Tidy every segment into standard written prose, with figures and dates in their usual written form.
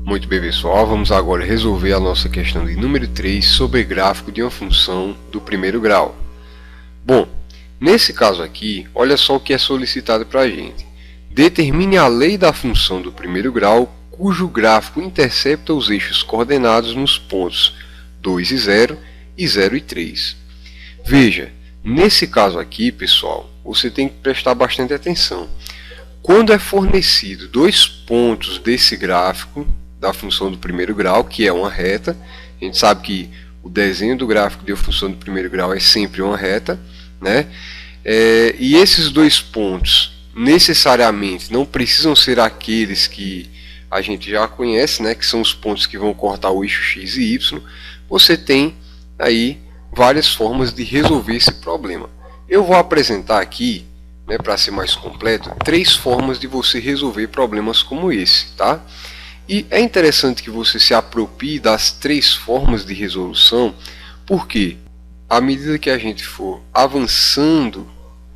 Muito bem, pessoal, vamos agora resolver a nossa questão de número 3 sobre gráfico de uma função do primeiro grau. Bom, nesse caso aqui, olha só o que é solicitado para a gente. Determine a lei da função do primeiro grau cujo gráfico intercepta os eixos coordenados nos pontos 2 e 0 e 0 e 3. Veja, nesse caso aqui, pessoal, você tem que prestar bastante atenção. Quando é fornecido dois pontos desse gráfico da função do primeiro grau, que é uma reta, a gente sabe que o desenho do gráfico de uma função do primeiro grau é sempre uma reta, né? E esses dois pontos necessariamente não precisam ser aqueles que a gente já conhece, né? Que são os pontos que vão cortar o eixo x e y. Você tem aí várias formas de resolver esse problema. Eu vou apresentar aqui, né, para ser mais completo, 3 formas de você resolver problemas como esse, tá? E é interessante que você se aproprie das 3 formas de resolução, porque à medida que a gente for avançando,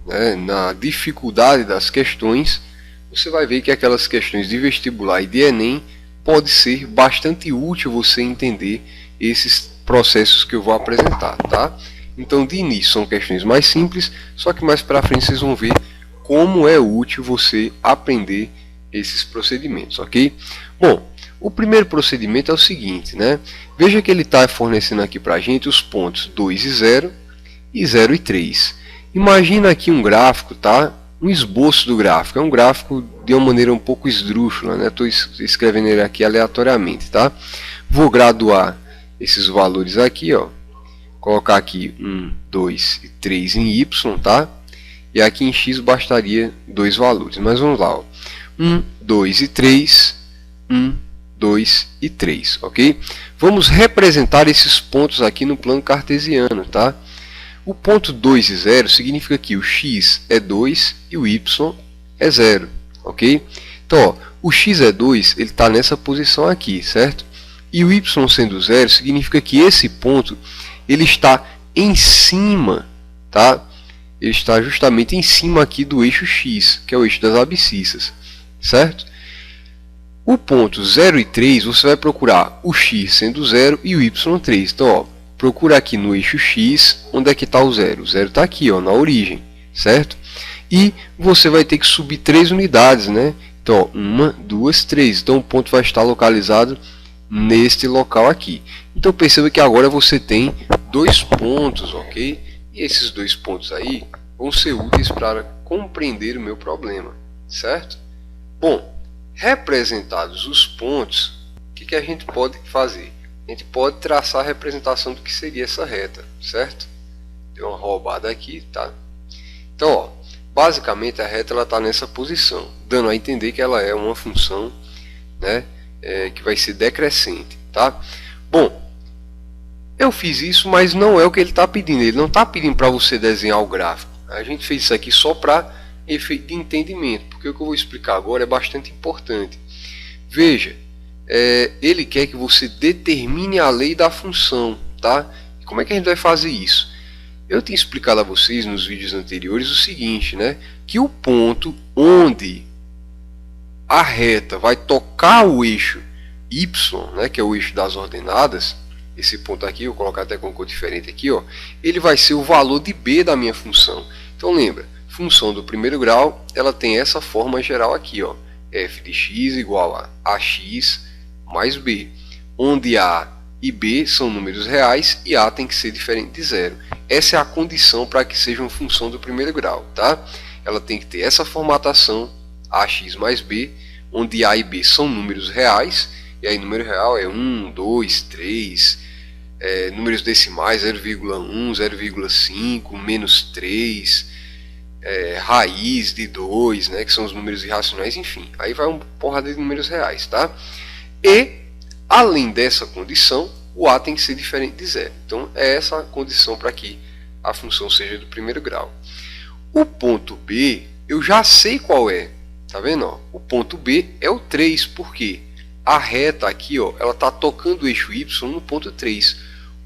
né, na dificuldade das questões, você vai ver que aquelas questões de vestibular e de Enem pode ser bastante útil você entender esses processos que eu vou apresentar, tá? Então, de início são questões mais simples, só que mais para frente vocês vão ver como é útil você aprender esses procedimentos, ok? Bom, o primeiro procedimento é o seguinte, né? Veja que ele está fornecendo aqui para a gente os pontos 2 e 0 e 0 e 3. Imagina aqui um gráfico, tá? Um esboço do gráfico. É um gráfico de uma maneira um pouco esdrúxula, né? Estou escrevendo ele aqui aleatoriamente, tá? Vou graduar esses valores aqui, ó. Colocar aqui 1, 2 e 3 em y, tá? E aqui em x bastaria 2 valores. Mas vamos lá, ó. 1, 2 e 3, 1, 2 e 3, ok? Vamos representar esses pontos aqui no plano cartesiano, tá? O ponto 2 e 0 significa que o x é 2 e o y é 0, ok? Então, ó, o x é 2, ele está nessa posição aqui, certo? E o y sendo 0 significa que esse ponto ele está em cima, tá? Ele está justamente em cima aqui do eixo x, que é o eixo das abscissas, certo? O ponto 0 e 3, você vai procurar o x sendo 0 e o y 3. Então, ó, procura aqui no eixo x, onde é que está o 0? O 0 está aqui, ó, na origem, certo? E você vai ter que subir 3 unidades, né? Então, ó, 1, 2, 3. Então, o ponto vai estar localizado neste local aqui. Então, perceba que agora você tem 2 pontos, ok? E esses 2 pontos aí vão ser úteis para compreender o meu problema, certo? Bom, representados os pontos, o que a gente pode fazer? A gente pode traçar a representação do que seria essa reta, certo? Deu uma roubada aqui, tá? Então, ó, basicamente a reta está nessa posição, dando a entender que ela é uma função, né, que vai ser decrescente, tá? Bom, eu fiz isso, mas não é o que ele está pedindo. Ele não está pedindo para você desenhar o gráfico. A gente fez isso aqui só para efeito de entendimento, porque o que eu vou explicar agora é bastante importante. Veja, ele quer que você determine a lei da função, tá? E como é que a gente vai fazer isso? Eu tinha explicado a vocês nos vídeos anteriores o seguinte, né? Que o ponto onde a reta vai tocar o eixo y, né, que é o eixo das ordenadas, esse ponto aqui, eu vou colocar até com cor diferente aqui, ó, ele vai ser o valor de b da minha função. Então lembra, função do primeiro grau, ela tem essa forma geral aqui, ó, f de x igual a ax mais b, onde a e b são números reais e a tem que ser diferente de zero. Essa é a condição para que seja uma função do primeiro grau, tá? Ela tem que ter essa formatação, ax mais b, onde a e b são números reais, e aí número real é 1, 2, 3, números decimais 0,1, 0,5, menos 3, raiz de 2, né, que são os números irracionais, enfim. Aí vai uma porrada de números reais, tá? E, além dessa condição, o a tem que ser diferente de zero. Então, é essa a condição para que a função seja do primeiro grau. O ponto B, eu já sei qual é. Tá vendo? Ó? O ponto B é o 3, porque a reta aqui, ó, ela está tocando o eixo y no ponto 3.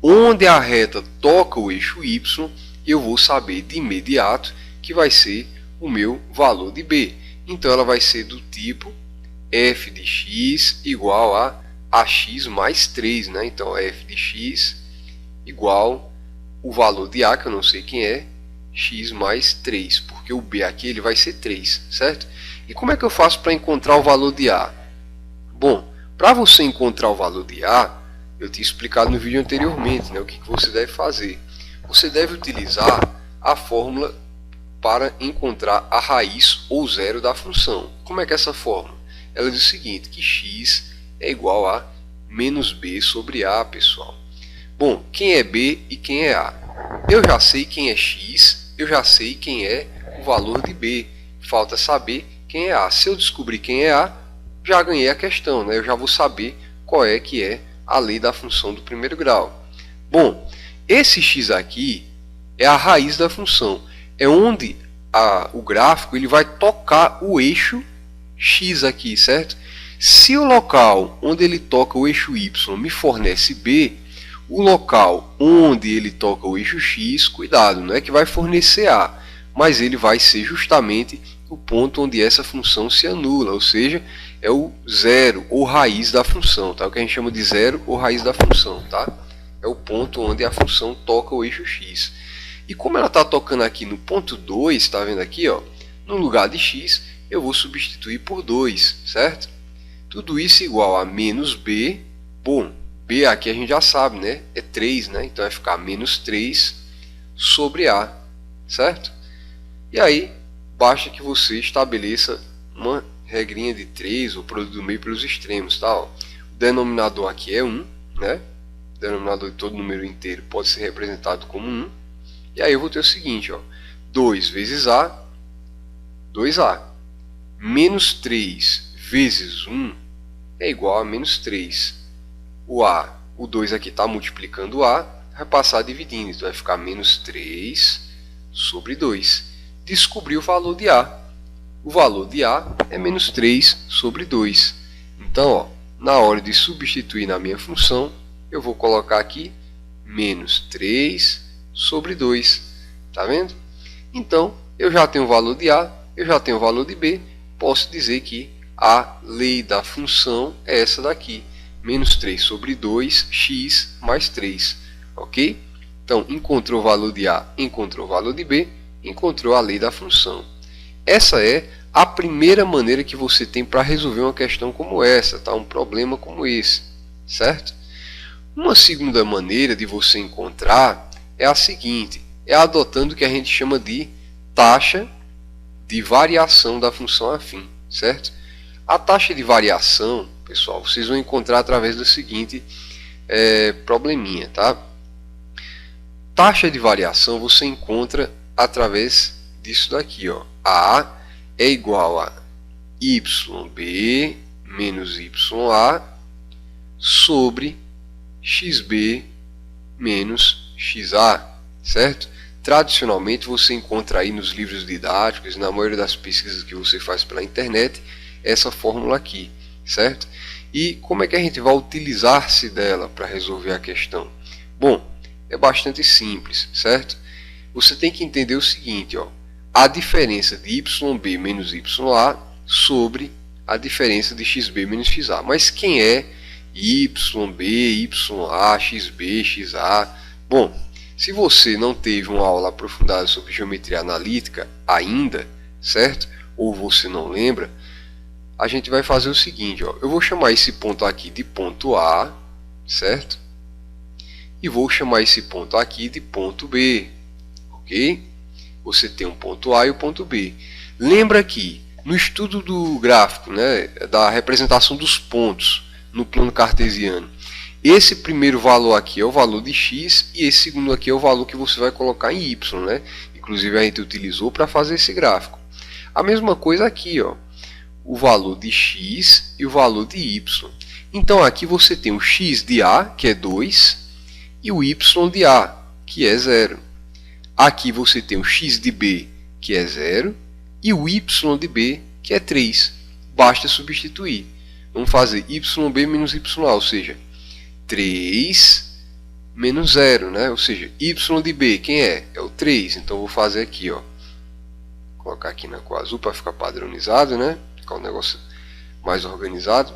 Onde a reta toca o eixo y, eu vou saber de imediato que vai ser o meu valor de b. Então ela vai ser do tipo f de x igual a a x mais 3, né? Então f de x igual o valor de a, que eu não sei quem é, x mais 3, porque o b aqui ele vai ser 3, certo? E como é que eu faço para encontrar o valor de a? Bom, para você encontrar o valor de a, eu tinha explicado no vídeo anteriormente, né, o que você deve fazer. Você deve utilizar a fórmula para encontrar a raiz ou zero da função. Como é que é essa fórmula? Ela diz o seguinte, que x é igual a menos b sobre a, pessoal. Bom, quem é b e quem é a? Eu já sei quem é x, eu já sei quem é o valor de b. Falta saber quem é a. Se eu descobrir quem é a, já ganhei a questão, né? Eu já vou saber qual é que é a lei da função do primeiro grau. Bom, esse x aqui é a raiz da função. É onde o gráfico ele vai tocar o eixo x aqui, certo? Se o local onde ele toca o eixo y me fornece b, o local onde ele toca o eixo x, cuidado, não é que vai fornecer a, mas ele vai ser justamente o ponto onde essa função se anula, ou seja, é o zero ou raiz da função, tá? O que a gente chama de zero ou raiz da função, tá? É o ponto onde a função toca o eixo x. E como ela está tocando aqui no ponto 2, está vendo aqui, ó, no lugar de x, eu vou substituir por 2, certo? Tudo isso igual a menos b. Bom, b aqui a gente já sabe, né? É 3, né? Então vai ficar menos 3 sobre a, certo? E aí, basta que você estabeleça uma regrinha de 3, ou produto do meio pelos extremos, tá? Ó, o denominador aqui é 1, né? O denominador de todo número inteiro pode ser representado como 1. E aí eu vou ter o seguinte, ó, 2 vezes a, 2a. Menos 3 vezes 1 é igual a menos 3. O 2 aqui está multiplicando o a, vai passar dividindo, então vai ficar menos 3 sobre 2. Descobri o valor de a. O valor de a é menos 3 sobre 2. Então, ó, na hora de substituir na minha função, eu vou colocar aqui menos 3 sobre 2. Tá vendo? Então, eu já tenho o valor de a, eu já tenho o valor de b, posso dizer que a lei da função é essa daqui, menos 3 sobre 2, x mais 3. Ok? Então, encontrou o valor de a, encontrou o valor de b, encontrou a lei da função. Essa é a primeira maneira que você tem para resolver uma questão como essa, tá? Um problema como esse, certo? Uma segunda maneira de você encontrar é a seguinte, é adotando o que a gente chama de taxa de variação da função afim, certo? A taxa de variação, pessoal, vocês vão encontrar através do seguinte probleminha, tá? Taxa de variação você encontra através disso daqui, ó. A é igual a yb menos ya sobre xb menos xa, certo? Tradicionalmente você encontra aí nos livros didáticos, na maioria das pesquisas que você faz pela internet, essa fórmula aqui, certo? E como é que a gente vai utilizar-se dela para resolver a questão? Bom, é bastante simples, certo? Você tem que entender o seguinte, ó, a diferença de yb menos ya sobre a diferença de xb menos xa. Mas quem é yb, ya, xb, xa? Bom, se você não teve uma aula aprofundada sobre geometria analítica ainda, certo? Ou você não lembra, a gente vai fazer o seguinte, ó, eu vou chamar esse ponto aqui de ponto A, certo? E vou chamar esse ponto aqui de ponto B, ok? Você tem um ponto A e o ponto B. Lembra que no estudo do gráfico, né, da representação dos pontos no plano cartesiano, esse primeiro valor aqui é o valor de x e esse segundo aqui é o valor que você vai colocar em y, né? Inclusive a gente utilizou para fazer esse gráfico. A mesma coisa aqui, ó, o valor de x e o valor de y. Então aqui você tem o x de a, que é 2, e o y de a, que é 0. Aqui você tem o x de b, que é 0, e o y de b, que é 3. Basta substituir. Vamos fazer yb menos ya, ou seja, 3 menos 0, né? Ou seja, y de b, quem é? É o 3. Então eu vou fazer aqui, ó, vou colocar aqui na cor azul para ficar padronizado, né? Ficar um negócio mais organizado.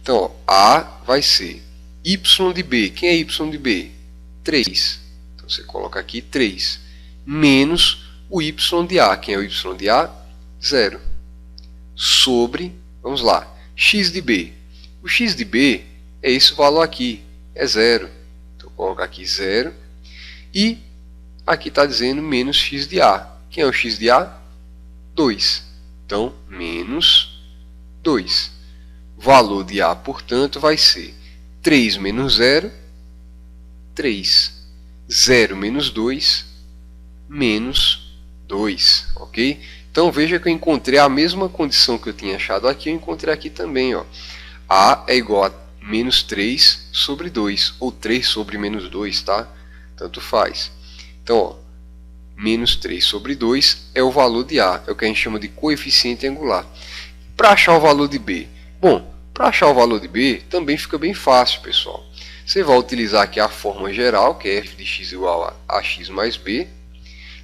Então, ó, A vai ser y de B. Quem é y de B? 3. Então, você coloca aqui 3. Menos o y de A. Quem é o y de A? 0. Sobre, vamos lá, x de B. O x de B é esse valor aqui, é 0. Então, eu coloco aqui 0. E aqui está dizendo menos x de A. Quem é o x de A? 2. Então, menos 2. Valor de A, portanto, vai ser 3 menos 0, 3. 0 menos 2, menos 2. Ok? Então, veja que eu encontrei a mesma condição que eu tinha achado aqui, eu encontrei aqui também. Ó. A é igual a menos 3 sobre 2, ou 3 sobre menos 2, tá? Tanto faz. Então, ó, menos 3 sobre 2 é o valor de A, é o que a gente chama de coeficiente angular. Para achar o valor de B? Bom, para achar o valor de B também fica bem fácil, pessoal. Você vai utilizar aqui a fórmula geral, que é f de x igual a x mais b.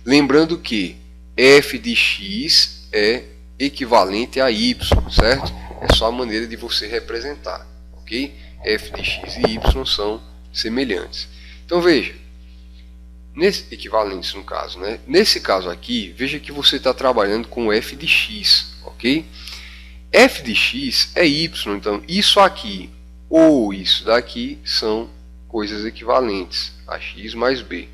Lembrando que f de x é equivalente a y, certo? É só a maneira de você representar, ok? F de x e y são semelhantes. Então veja, equivalentes no caso, né? Nesse caso aqui, veja que você está trabalhando com f de x, ok? F de x é y, então isso aqui ou isso daqui são coisas equivalentes a x mais b.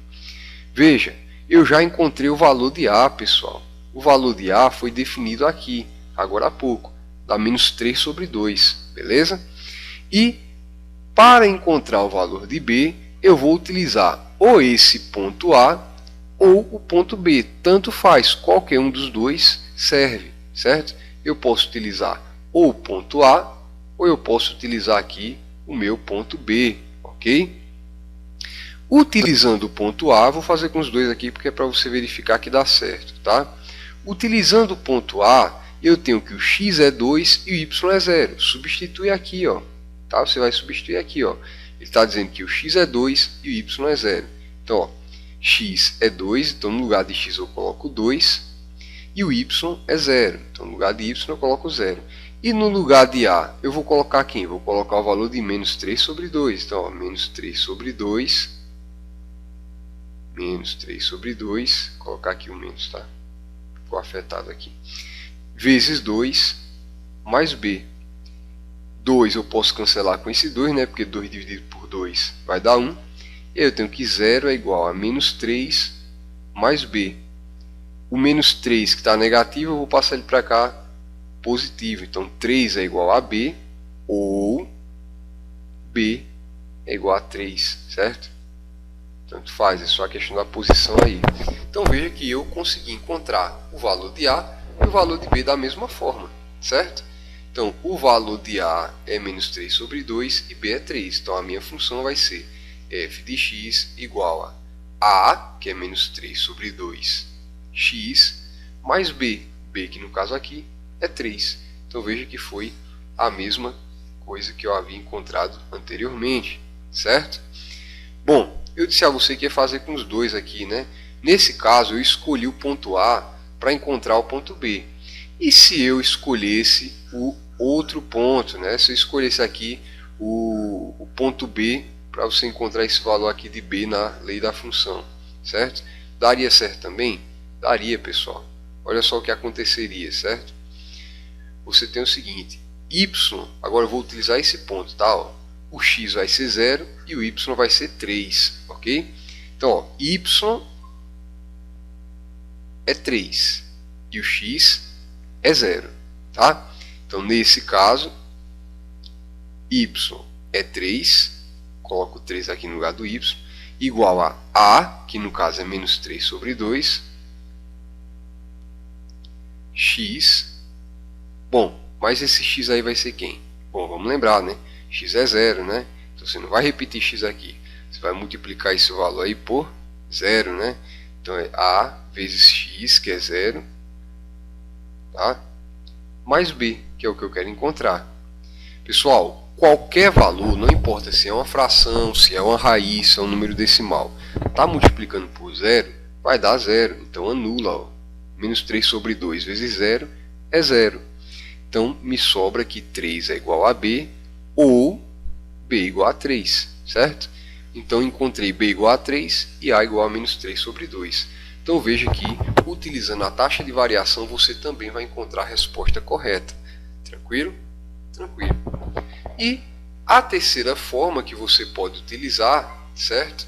Veja, eu já encontrei o valor de A, pessoal. O valor de A foi definido aqui, agora há pouco, dá menos 3 sobre 2, beleza? E para encontrar o valor de B, eu vou utilizar ou esse ponto A ou o ponto B. Tanto faz, qualquer um dos dois serve, certo? Eu posso utilizar ou o ponto A ou eu posso utilizar aqui o meu ponto B, ok? Utilizando o ponto A, vou fazer com os dois aqui porque é para você verificar que dá certo, tá? Utilizando o ponto A, eu tenho que o x é 2 e o y é 0. Substitui aqui, ó, tá? Você vai substituir aqui, ó. Ele está dizendo que o x é 2 e o y é 0. Então, ó, x é 2, então no lugar de x eu coloco 2. E o y é 0. Então no lugar de y eu coloco 0. E no lugar de A, eu vou colocar quem? Vou colocar o valor de menos 3 sobre 2. Então, ó, menos 3 sobre 2. Menos 3 sobre 2. Vou colocar aqui o menos, tá? Ficou afetado aqui. Vezes 2 mais B. 2 eu posso cancelar com esse 2, né? Porque 2 dividido por 2 vai dar 1. E aí eu tenho que 0 é igual a menos 3 mais B. O menos 3 que está negativo, eu vou passar ele para cá positivo. Então 3 é igual a B, ou B é igual a 3, certo? Tanto faz, é só a questão da posição aí. Então veja que eu consegui encontrar o valor de A e o valor de B da mesma forma, certo? Então o valor de A é menos 3 sobre 2 e B é 3. Então a minha função vai ser f de x igual a, que é menos 3 sobre 2, x, mais b, que no caso aqui é 3. Então veja que foi a mesma coisa que eu havia encontrado anteriormente, certo? Bom, eu disse a você que ia fazer com os dois aqui, né? Nesse caso eu escolhi o ponto A para encontrar o ponto B. E se eu escolhesse o outro ponto, né? Se eu escolhesse aqui o ponto B para você encontrar esse valor aqui de B na lei da função, certo? Daria certo também? Daria, pessoal. Olha só o que aconteceria, certo? Você tem o seguinte, y, agora eu vou utilizar esse ponto, tá? Ó, o x vai ser 0 e o y vai ser 3, ok? Então, ó, y é 3 e o x é 0, tá? Então, nesse caso, y é 3, coloco 3 aqui no lugar do y, igual a, que no caso é menos 3 sobre 2, x. Bom, mas esse x aí vai ser quem? Bom, vamos lembrar, né? X é 0, né? Então você não vai repetir x aqui. Você vai multiplicar esse valor aí por 0, né? Então é a vezes x, que é 0, tá? Mais b, que é o que eu quero encontrar. Pessoal, qualquer valor, não importa se é uma fração, se é uma raiz, se é um número decimal, tá multiplicando por 0, vai dar 0. Então anula, ó. Menos 3 sobre 2 vezes 0 é 0. Então me sobra que 3 é igual a b, ou b igual a 3, certo? Então encontrei b igual a 3 e a igual a menos 3 sobre 2. Então veja que, utilizando a taxa de variação, você também vai encontrar a resposta correta. Tranquilo? Tranquilo. E a terceira forma que você pode utilizar, certo?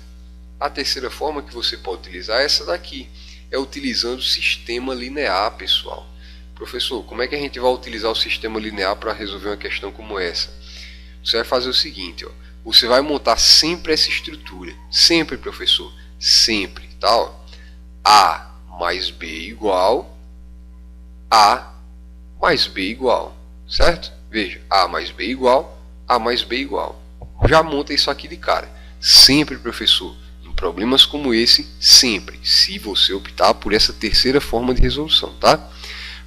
A terceira forma que você pode utilizar é essa daqui. É utilizando o sistema linear, pessoal. Professor, como é que a gente vai utilizar o sistema linear para resolver uma questão como essa? Você vai fazer o seguinte, ó. Você vai montar sempre essa estrutura. Sempre, professor. Sempre, tá? Ó. A mais B igual A mais B igual, certo? Veja, A mais B igual, A mais B igual. Já monta isso aqui de cara. Sempre, professor. Em problemas como esse, sempre. Se você optar por essa terceira forma de resolução, tá?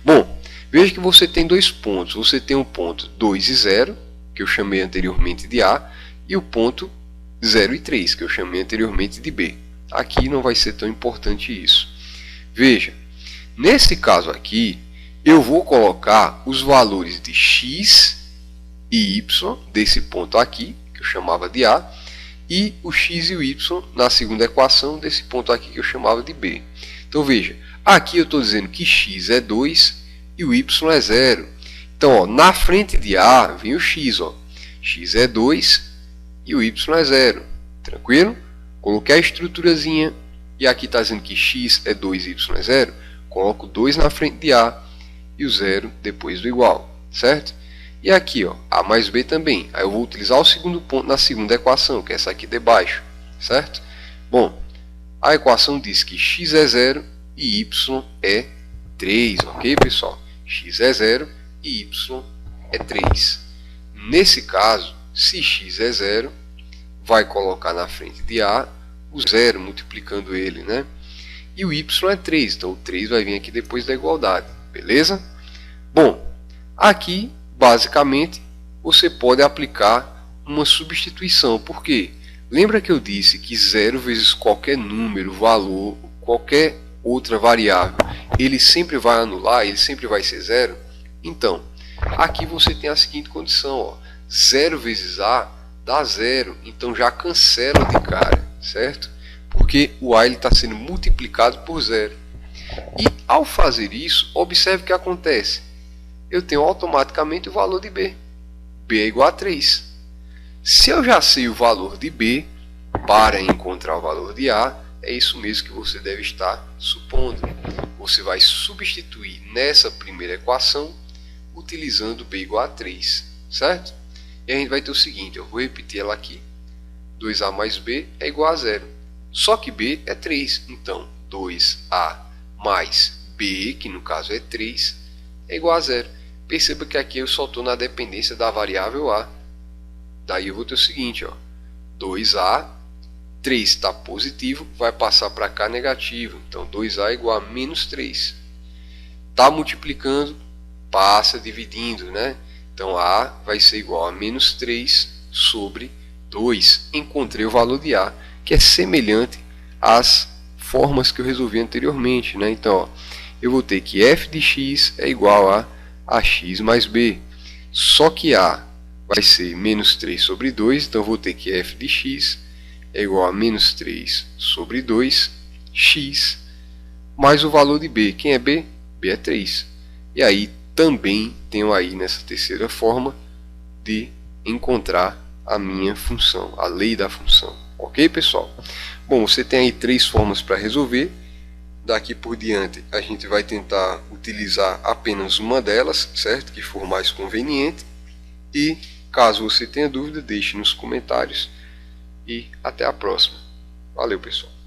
Bom, veja que você tem dois pontos. Você tem o ponto 2 e 0, que eu chamei anteriormente de A, e o ponto 0 e 3, que eu chamei anteriormente de B. Aqui não vai ser tão importante isso. Veja, nesse caso aqui, eu vou colocar os valores de x e y desse ponto aqui, que eu chamava de A, e o x e o y na segunda equação desse ponto aqui que eu chamava de B. Então veja, aqui eu estou dizendo que x é 2 e o y é 0. Então, ó, na frente de A vem o x. Ó. X é 2 e o y é 0. Tranquilo? Coloquei a estruturazinha e aqui está dizendo que x é 2 e y é 0. Coloco 2 na frente de A e o 0 depois do igual. Certo? E aqui, ó, A mais B também. Aí eu vou utilizar o segundo ponto na segunda equação, que é essa aqui de baixo. Certo? Bom, a equação diz que x é 0 e y é 3. Ok, pessoal? X é 0 e y é 3. Nesse caso, se x é 0, vai colocar na frente de A o 0, multiplicando ele, né? E o y é 3, então o 3 vai vir aqui depois da igualdade, beleza? Bom, aqui, basicamente, você pode aplicar uma substituição, por quê? Lembra que eu disse que 0 vezes qualquer número, valor, qualquer outra variável, ele sempre vai anular, ele sempre vai ser 0? Então, aqui você tem a seguinte condição, ó, 0 vezes A dá 0, então já cancela de cara, certo? Porque o A está sendo multiplicado por 0. E ao fazer isso, observe o que acontece. Eu tenho automaticamente o valor de B. B é igual a 3. Se eu já sei o valor de B, para encontrar o valor de A, é isso mesmo que você deve estar supondo. Você vai substituir nessa primeira equação, utilizando B igual a 3, certo? E a gente vai ter o seguinte, eu vou repetir ela aqui. 2A mais B é igual a 0. Só que B é 3, então 2A mais B, que no caso é 3, é igual a 0. Perceba que aqui eu só estou na dependência da variável A. Daí eu vou ter o seguinte, ó, 2A, 3 está positivo, vai passar para cá negativo. Então 2A é igual a menos 3. Está multiplicando, passa dividindo, né? Então A vai ser igual a menos 3 sobre 2. Encontrei o valor de A, que é semelhante às formas que eu resolvi anteriormente, né? Então, ó, eu vou ter que f de x é igual a x mais b. Só que A vai ser menos 3 sobre 2, então eu vou ter que f de x é igual a menos 3 sobre 2, x, mais o valor de b. Quem é b? B é 3. E aí, também tenho aí nessa terceira forma de encontrar a minha função, a lei da função. Ok, pessoal? Bom, você tem aí 3 formas para resolver. Daqui por diante a gente vai tentar utilizar apenas uma delas, certo? Que for mais conveniente. E caso você tenha dúvida, deixe nos comentários. E até a próxima. Valeu, pessoal.